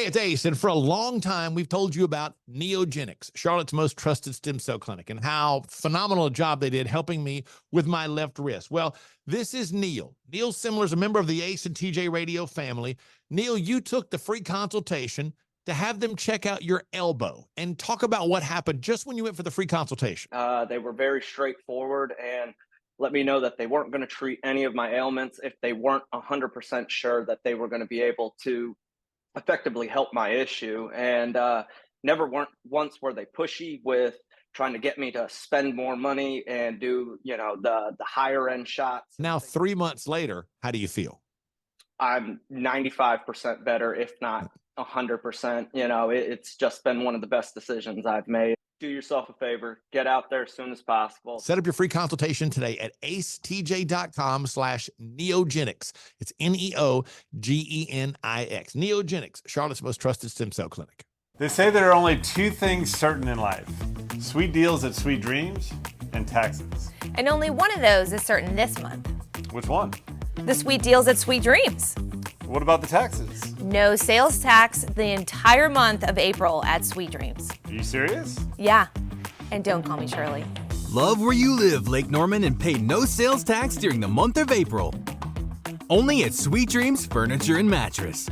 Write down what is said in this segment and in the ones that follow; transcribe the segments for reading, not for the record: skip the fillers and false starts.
Hey, it's Ace, and for a long time, we've told you about Neogenics, Charlotte's most trusted stem cell clinic, and how phenomenal a job they did helping me with my left wrist. Well, this is Neil. Neil Simler is a member of the Ace and TJ Radio family. Neil, you took the free consultation to have them check out your elbow and talk about what happened just when you went for the free consultation. They were very straightforward and let me know that they weren't going to treat any of my ailments if they weren't 100% sure that they were going to be able to effectively help my issue. And never once were they pushy with trying to get me to spend more money and do, the higher end shots. Now, 3 months later, how do you feel? I'm 95% better, if not 100%. It's just been one of the best decisions I've made. Do yourself a favor, get out there as soon as possible. Set up your free consultation today at acetj.com/neogenics. It's Neogenix. Neogenics, Charlotte's most trusted stem cell clinic. They say there are only two things certain in life: sweet deals at Sweet Dreams and taxes. And only one of those is certain this month. Which one? The sweet deals at Sweet Dreams. What about the taxes? No sales tax the entire month of April at Sweet Dreams. Are you serious? Yeah. And don't call me Shirley. Love where you live, Lake Norman, and pay no sales tax during the month of April. Only at Sweet Dreams Furniture and Mattress.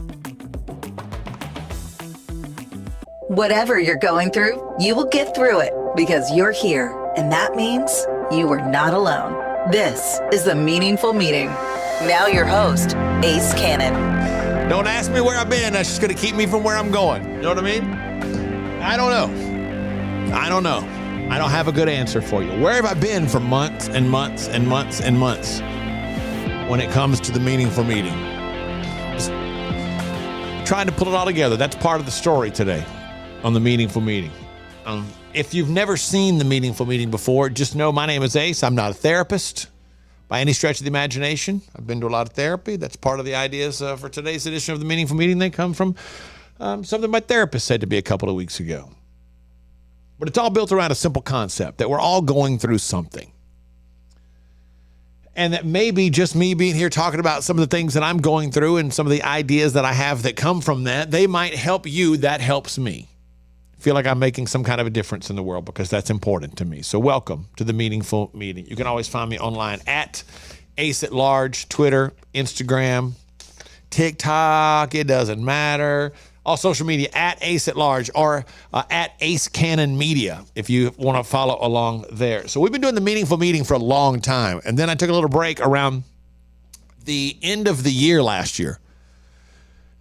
Whatever you're going through, you will get through it because you're here. And that means you are not alone. This is The Meaningful Meeting. Now your host, Ace Cannon. Don't ask me where I've been. That's just going to keep me from where I'm going. You know what I mean? I don't know. I don't have a good answer for you. Where have I been for months and months and months and months when it comes to the Meaningful Meeting? Just trying to pull it all together. That's part of the story today on the Meaningful Meeting. If you've never seen the Meaningful Meeting before, just know my name is Ace. I'm not a therapist by any stretch of the imagination. I've been to a lot of therapy. That's part of the ideas for today's edition of the Meaningful Meeting. They come from something my therapist said to me a couple of weeks ago. But it's all built around a simple concept that we're all going through something. And that maybe just me being here talking about some of the things that I'm going through and some of the ideas that I have that come from that, they might help you. That helps me. I feel like I'm making some kind of a difference in the world because that's important to me. So welcome to the Meaningful Meeting. You can always find me online at Ace at Large, Twitter, Instagram, TikTok. It doesn't matter. All social media at Ace at Large or at Ace Cannon Media if you want to follow along there. So we've been doing the Meaningful Meeting for a long time. And then I took a little break around the end of the year last year.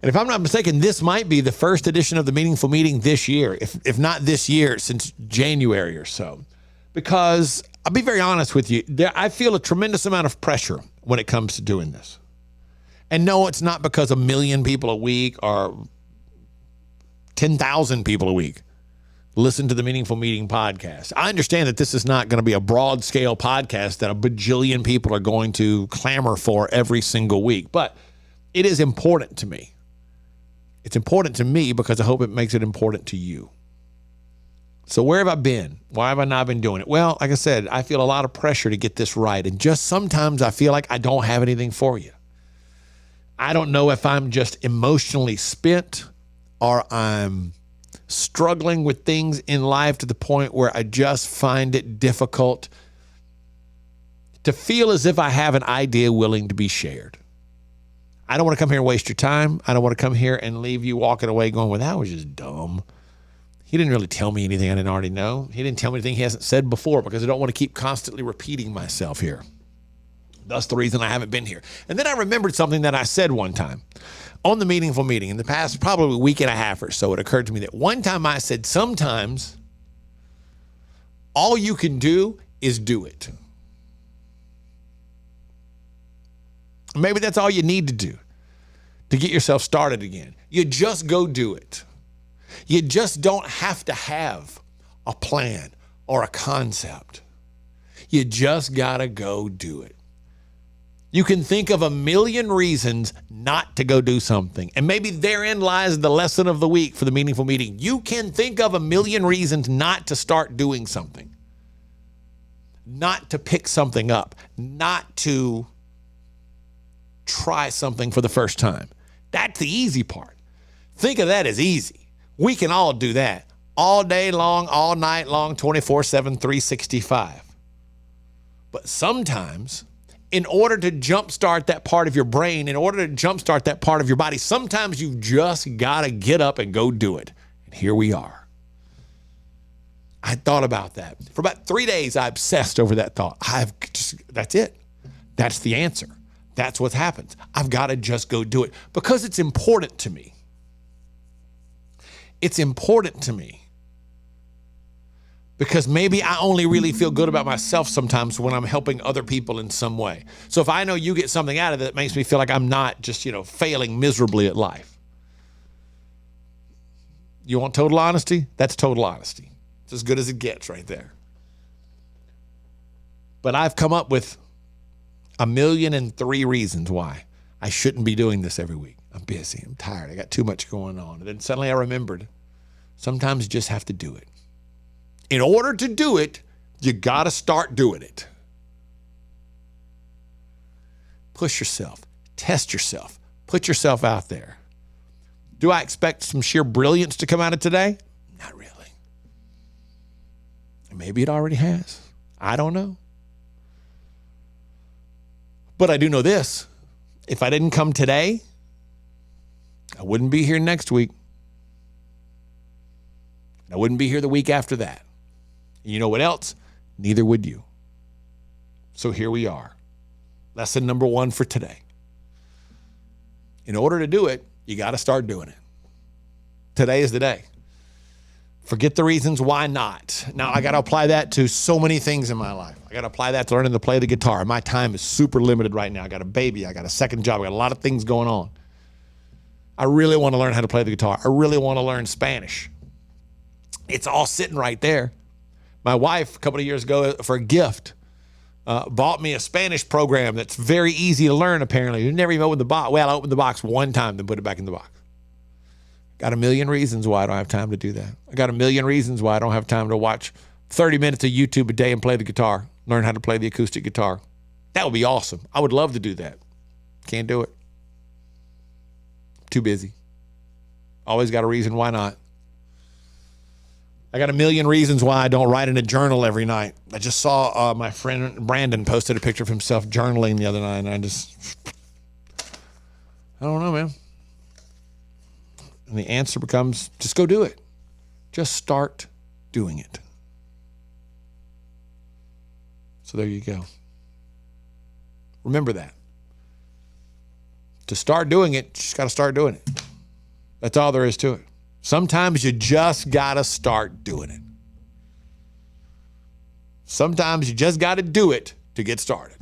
And if I'm not mistaken, this might be the first edition of the Meaningful Meeting this year, if not this year, since January or so. Because I'll be very honest with you, I feel a tremendous amount of pressure when it comes to doing this. And no, it's not because 1 million people a week or 10,000 people a week listen to the Meaningful Meeting podcast. I understand that this is not going to be a broad scale podcast that a bajillion people are going to clamor for every single week, but it is important to me. It's important to me because I hope it makes it important to you. So where have I been? Why have I not been doing it? Well, like I said, I feel a lot of pressure to get this right. And just sometimes I feel like I don't have anything for you. I don't know if I'm just emotionally spent or I'm struggling with things in life to the point where I just find it difficult to feel as if I have an idea willing to be shared. I don't want to come here and waste your time. I don't want to come here and leave you walking away going, well, that was just dumb. He didn't really tell me anything I didn't already know. He didn't tell me anything he hasn't said before because I don't want to keep constantly repeating myself here. That's the reason I haven't been here. And then I remembered something that I said one time on the Meaningful Meeting in the past probably a week and a half or so. It occurred to me that one time I said, sometimes all you can do is do it. Maybe that's all you need to do to get yourself started again. You just go do it. You just don't have to have a plan or a concept. You just gotta go do it. You can think of 1 million reasons not to go do something. And maybe therein lies the lesson of the week for the Meaningful Meeting. You can think of 1 million reasons not to start doing something. Not to pick something up. Not to try something for the first time. That's the easy part. Think of that as easy. We can all do that all day long, all night long, 24/7, 365. But sometimes, in order to jumpstart that part of your brain, in order to jumpstart that part of your body, sometimes you've just got to get up and go do it. And here we are. I thought about that. For about 3 days, I obsessed over that thought. That's it. That's the answer. That's what happens. I've got to just go do it because it's important to me. It's important to me because maybe I only really feel good about myself sometimes when I'm helping other people in some way. So if I know you get something out of it, it makes me feel like I'm not just, failing miserably at life. You want total honesty? That's total honesty. It's as good as it gets right there. But I've come up with 1,000,003 reasons why I shouldn't be doing this every week. I'm busy. I'm tired. I got too much going on. And then suddenly I remembered, sometimes you just have to do it. In order to do it, you got to start doing it. Push yourself. Test yourself. Put yourself out there. Do I expect some sheer brilliance to come out of today? Not really. Maybe it already has. I don't know. But I do know this. If I didn't come today, I wouldn't be here next week. I wouldn't be here the week after that. And you know what else? Neither would you. So here we are. Lesson number 1 for today. In order to do it, you got to start doing it. Today is the day. Forget the reasons why not. Now, I got to apply that to so many things in my life. I got to apply that to learning to play the guitar. My time is super limited right now. I got a baby. I got a second job. I got a lot of things going on. I really want to learn how to play the guitar. I really want to learn Spanish. It's all sitting right there. My wife, a couple of years ago, for a gift, bought me a Spanish program that's very easy to learn, apparently. You never even opened the box. Well, I opened the box one time, then put it back in the box. Got 1,000,000 reasons why I don't have time to do that. I got 1,000,000 reasons why I don't have time to watch 30 minutes of YouTube a day and play the guitar, learn how to play the acoustic guitar. That would be awesome. I would love to do that. Can't do it. Too busy. Always got a reason why not. I got 1,000,000 reasons why I don't write in a journal every night. I just saw my friend Brandon posted a picture of himself journaling the other night, and I don't know, man. And the answer becomes, just go do it. Just start doing it. So there you go. Remember that. To start doing it, you just got to start doing it. That's all there is to it. Sometimes you just got to start doing it. Sometimes you just got to do it to get started.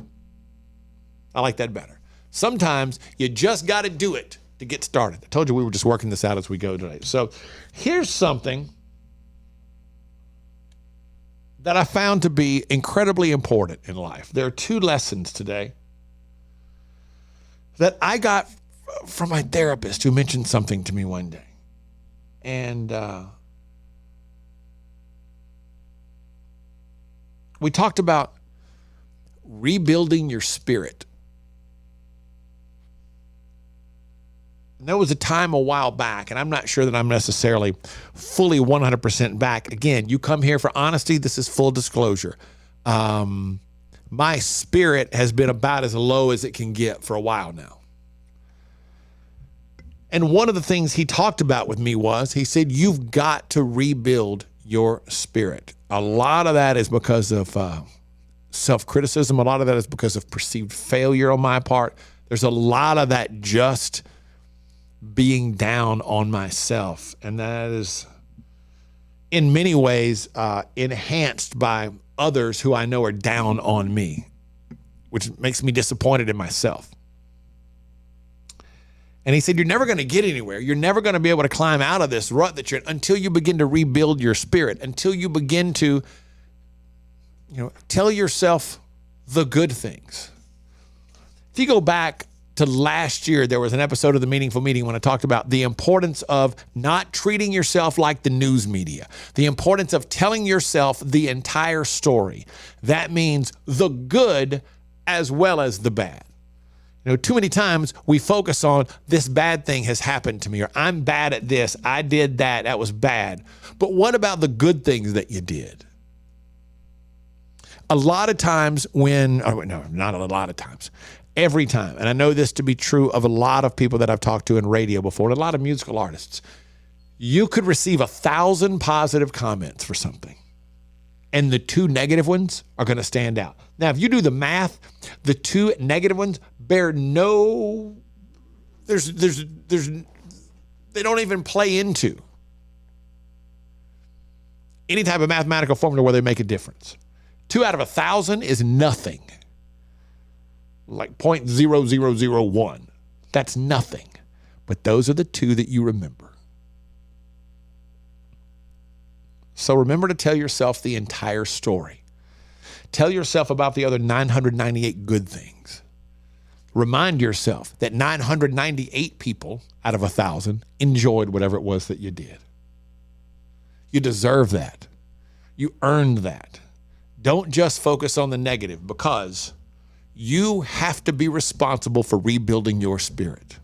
I like that better. Sometimes you just got to do it to get started. I told you we were just working this out as we go today. So here's something that I found to be incredibly important in life. There are 2 lessons today that I got from my therapist who mentioned something to me one day. And we talked about rebuilding your spirit. And there was a time a while back, and I'm not sure that I'm necessarily fully 100% back. Again, you come here for honesty. This is full disclosure. My spirit has been about as low as it can get for a while now. And one of the things he talked about with me was, he said, you've got to rebuild your spirit. A lot of that is because of self-criticism. A lot of that is because of perceived failure on my part. There's a lot of that just being down on myself. And that is in many ways enhanced by others who I know are down on me, which makes me disappointed in myself. And he said, you're never going to get anywhere. You're never going to be able to climb out of this rut that you're in until you begin to rebuild your spirit, until you begin to, tell yourself the good things. If you go back to last year, there was an episode of The Meaningful Meeting when I talked about the importance of not treating yourself like the news media, the importance of telling yourself the entire story. That means the good as well as the bad. Too many times we focus on this bad thing has happened to me, or I'm bad at this. I did that. That was bad. But what about the good things that you did? A lot of times not a lot of times, every time, and I know this to be true of a lot of people that I've talked to in radio before, and a lot of musical artists, you could receive 1,000 positive comments for something, and the 2 negative ones are going to stand out. Now, if you do the math, the 2 negative ones bear no, they don't even play into any type of mathematical formula where they make a difference. 2 out of 1,000 is nothing. Like 0.0001. That's nothing. But those are the 2 that you remember. So remember to tell yourself the entire story. Tell yourself about the other 998 good things. Remind yourself that 998 people out of 1,000 enjoyed whatever it was that you did. You deserve that. You earned that. Don't just focus on the negative, because you have to be responsible for rebuilding your spirit.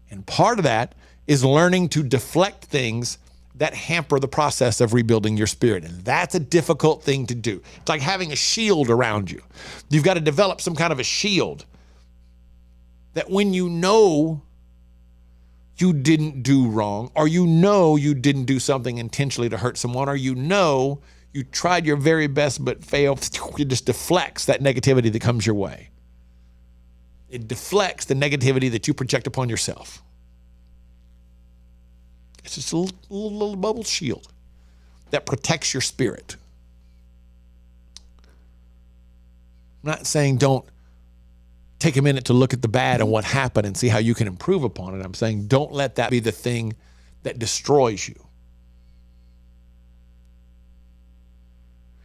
And part of that is learning to deflect things that hamper the process of rebuilding your spirit. And that's a difficult thing to do. It's like having a shield around you. You've got to develop some kind of a shield that when you know you didn't do wrong, or you know you didn't do something intentionally to hurt someone, or you know you tried your very best but failed, it just deflects that negativity that comes your way. It deflects the negativity that you project upon yourself. It's just a little bubble shield that protects your spirit. I'm not saying don't take a minute to look at the bad and what happened and see how you can improve upon it. I'm saying don't let that be the thing that destroys you.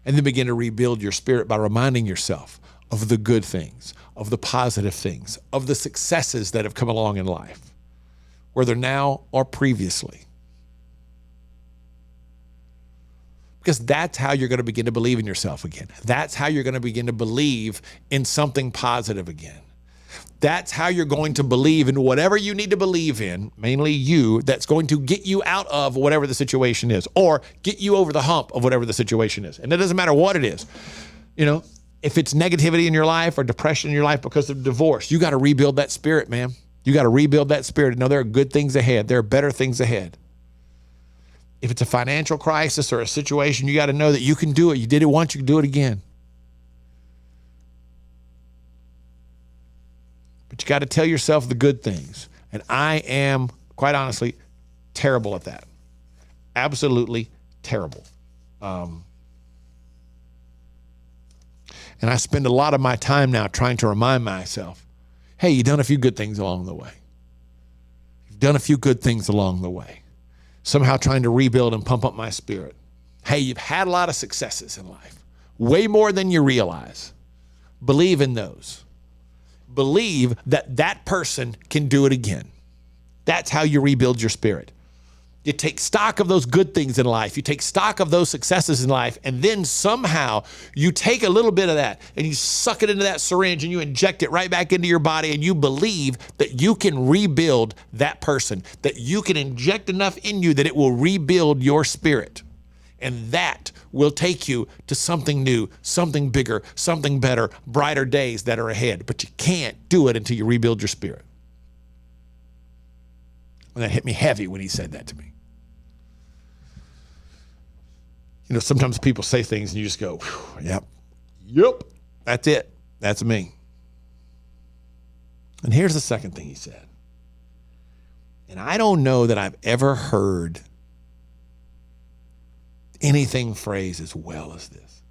And then begin to rebuild your spirit by reminding yourself of the good things, of the positive things, of the successes that have come along in life, whether now or previously. Because that's how you're going to begin to believe in yourself again. That's how you're going to begin to believe in something positive again. That's how you're going to believe in whatever you need to believe in, mainly you, that's going to get you out of whatever the situation is, or get you over the hump of whatever the situation is. And it doesn't matter what it is. If it's negativity in your life or depression in your life because of divorce, you got to rebuild that spirit, man. You got to rebuild that spirit and know there are good things ahead. There are better things ahead. If it's a financial crisis or a situation, you got to know that you can do it. You did it once, you can do it again. But you got to tell yourself the good things. And I am, quite honestly, terrible at that. Absolutely terrible. And I spend a lot of my time now trying to remind myself, hey, you've done a few good things along the way. You've done a few good things along the way. Somehow trying to rebuild and pump up my spirit. Hey, you've had a lot of successes in life. Way more than you realize. Believe in those. Believe that that person can do it again. That's how you rebuild your spirit. You take stock of those good things in life. You take stock of those successes in life, and then somehow you take a little bit of that and you suck it into that syringe and you inject it right back into your body, and you believe that you can rebuild that person, that you can inject enough in you that it will rebuild your spirit. And that will take you to something new, something bigger, something better, brighter days that are ahead. But you can't do it until you rebuild your spirit. And that hit me heavy when he said that to me. Sometimes people say things and you just go, yep, that's it. That's me. And here's the second thing he said. And I don't know that I've ever heard anything phrased as well as this.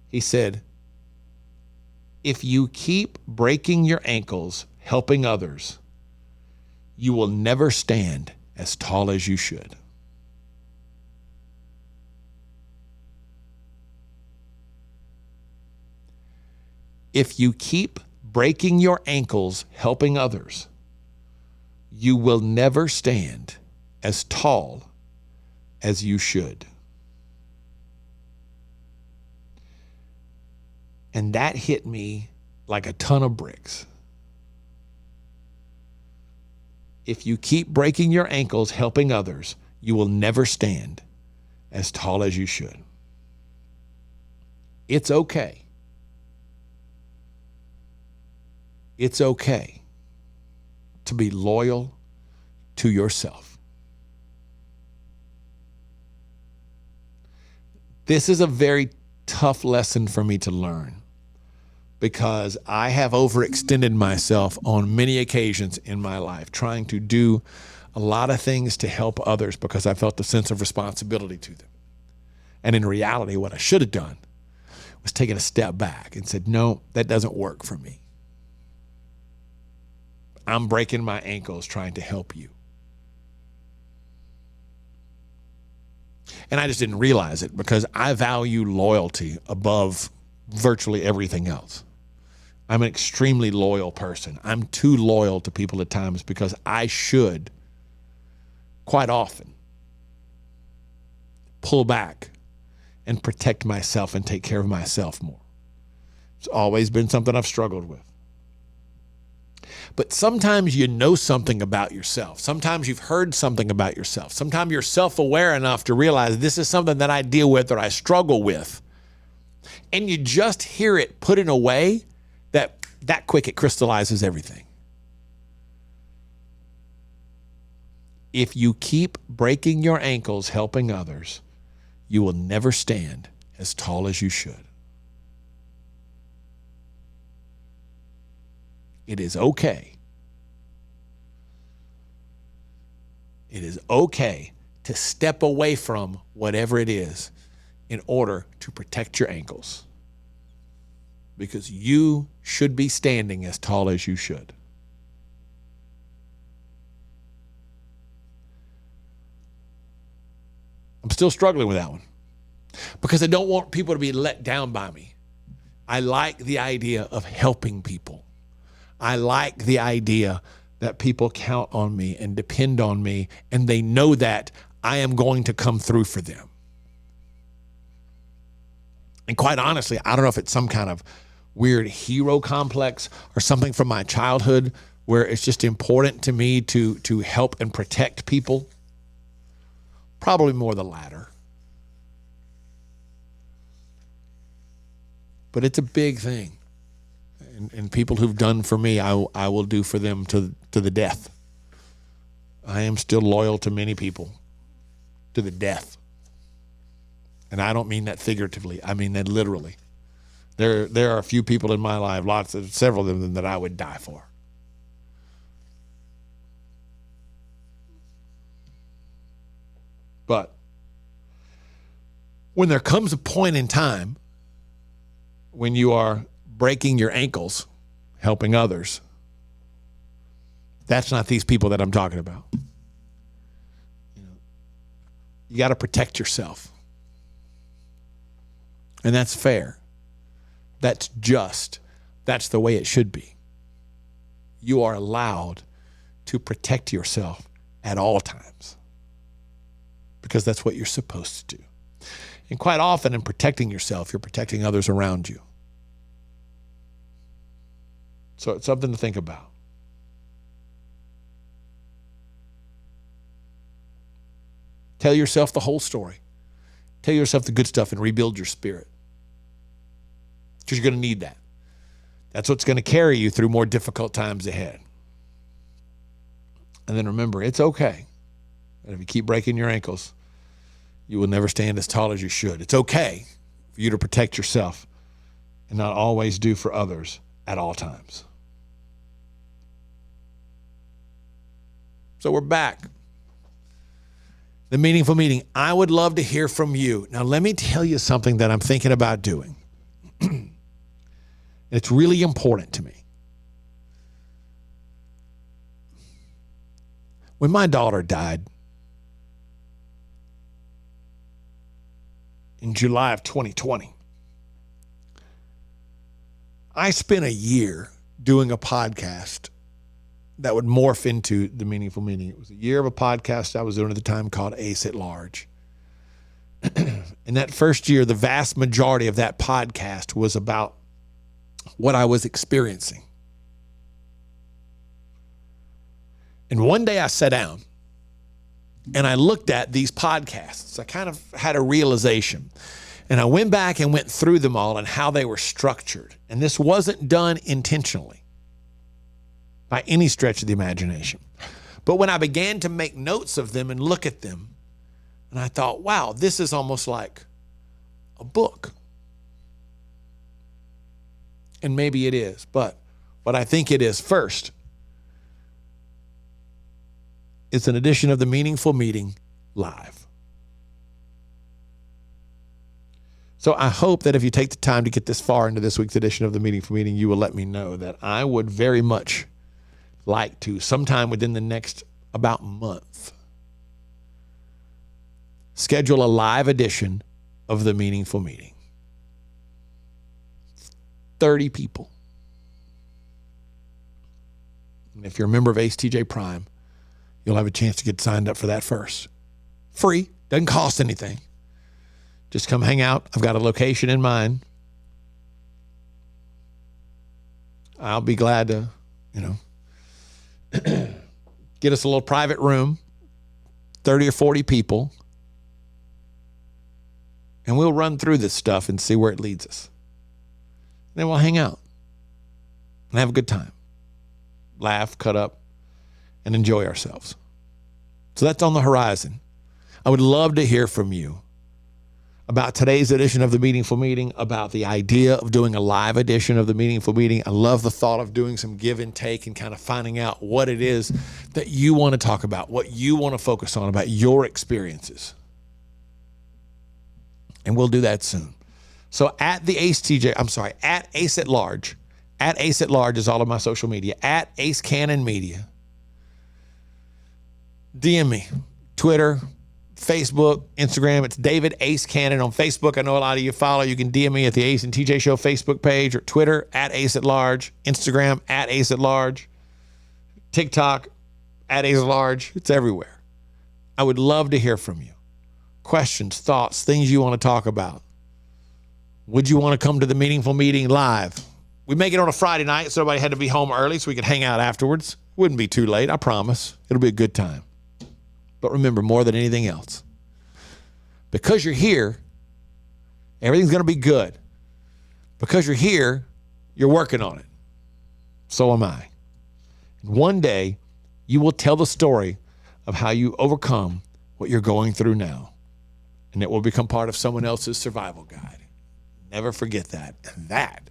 He said, if you keep breaking your ankles helping others, you will never stand as tall as you should. If you keep breaking your ankles helping others, you will never stand as tall as you should. And that hit me like a ton of bricks. If you keep breaking your ankles helping others, you will never stand as tall as you should. It's okay. It's okay to be loyal to yourself. This is a very tough lesson for me to learn because I have overextended myself on many occasions in my life, trying to do a lot of things to help others because I felt a sense of responsibility to them. And in reality, what I should have done was taken a step back and said, no, that doesn't work for me. I'm breaking my ankles trying to help you. And I just didn't realize it because I value loyalty above virtually everything else. I'm an extremely loyal person. I'm too loyal to people at times because I should quite often pull back and protect myself and take care of myself more. It's always been something I've struggled with. But sometimes you know something about yourself. Sometimes you've heard something about yourself. Sometimes you're self-aware enough to realize this is something that I deal with or I struggle with. And you just hear it put in a way that quick it crystallizes everything. If you keep breaking your ankles helping others, you will never stand as tall as you should. It is okay. It is okay to step away from whatever it is in order to protect your ankles. Because you should be standing as tall as you should. I'm still struggling with that one because I don't want people to be let down by me. I like the idea of helping people. I like the idea that people count on me and depend on me, and they know that I am going to come through for them. And quite honestly, I don't know if it's some kind of weird hero complex or something from my childhood where it's just important to me to help and protect people. Probably more the latter. But it's a big thing. And people who've done for me, I will do for them to the death. I am still loyal to many people to the death. And I don't mean that figuratively. I mean that literally. There are a few people in my life, several of them that I would die for. But when there comes a point in time when you are breaking your ankles, helping others, that's not these people that I'm talking about. You got to protect yourself. And that's fair. That's just. That's the way it should be. You are allowed to protect yourself at all times because that's what you're supposed to do. And quite often in protecting yourself, you're protecting others around you. So it's something to think about. Tell yourself the whole story. Tell yourself the good stuff and rebuild your spirit. Because you're going to need that. That's what's going to carry you through more difficult times ahead. And then remember, it's okay. And if you keep breaking your ankles, you will never stand as tall as you should. It's okay for you to protect yourself and not always do for others at all times. So we're back. The Meaningful Meeting. I would love to hear from you. Now, let me tell you something that I'm thinking about doing. It's really important to me. When my daughter died in July of 2020, I spent a year doing a podcast that would morph into The Meaningful Meeting. It was a year of a podcast I was doing at the time called Ace at Large. In that first year, the vast majority of that podcast was about what I was experiencing. And one day I sat down and I looked at these podcasts. I kind of had a realization. And I went back and went through them all and how they were structured. And this wasn't done intentionally by any stretch of the imagination. But when I began to make notes of them and look at them, and I thought, wow, this is almost like a book. And maybe it is, but what I think it is first, it's an edition of the Meaningful Meeting live. So I hope that if you take the time to get this far into this week's edition of the Meaningful Meeting, you will let me know that I would very much like to, sometime within the next about month, schedule a live edition of the Meaningful Meeting. 30 people. And if you're a member of Ace TJ Prime, you'll have a chance to get signed up for that first. Free, doesn't cost anything. Just come hang out. I've got a location in mind. I'll be glad to, get us a little private room, 30 or 40 people, and we'll run through this stuff and see where it leads us. Then we'll hang out and have a good time, laugh, cut up, and enjoy ourselves. So that's on the horizon. I would love to hear from you about today's edition of the Meaningful Meeting, about the idea of doing a live edition of the Meaningful Meeting. I love the thought of doing some give and take and kind of finding out what it is that you want to talk about, what you want to focus on about your experiences. And we'll do that soon. So at Ace at Large. At Ace at Large is all of my social media. At Ace Cannon Media. DM me. Twitter, Facebook, Instagram. It's David Ace Cannon on Facebook. I know a lot of you follow. You can DM me at the Ace and TJ Show Facebook page, or Twitter at Ace at Large, Instagram at Ace at Large, TikTok at Ace at Large. It's everywhere. I would love to hear from you. Questions, thoughts, things you want to talk about. Would you want to come to the Meaningful Meeting live? We make it on a Friday night, so everybody had to be home early so we could hang out afterwards. Wouldn't be too late, I promise. It'll be a good time. But remember, more than anything else, because you're here, everything's going to be good. Because you're here, you're working on it. So am I. And one day, you will tell the story of how you overcome what you're going through now. And it will become part of someone else's survival guide. Never forget that. And that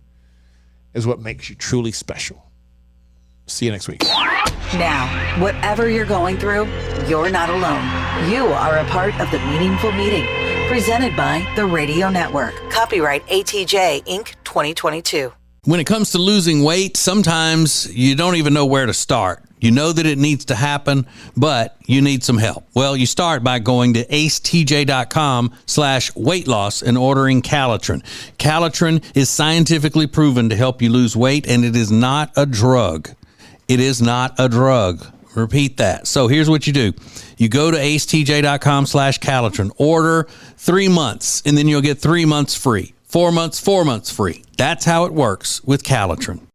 is what makes you truly special. See you next week. Now, whatever you're going through, you're not alone. You are a part of the Meaningful Meeting, presented by the Radio Network. Copyright ATJ Inc. 2022. When it comes to losing weight, sometimes you don't even know where to start. You know that it needs to happen, but you need some help. Well, you start by going to acetj.com/weight loss and ordering Calitrin. Calitrin is scientifically proven to help you lose weight, and it is not a drug. It is not a drug. Repeat that. So here's what you do. You go to acetj.com/Calitrin, order 3 months, and then you'll get 3 months free. 4 months free. That's how it works with Calitrin.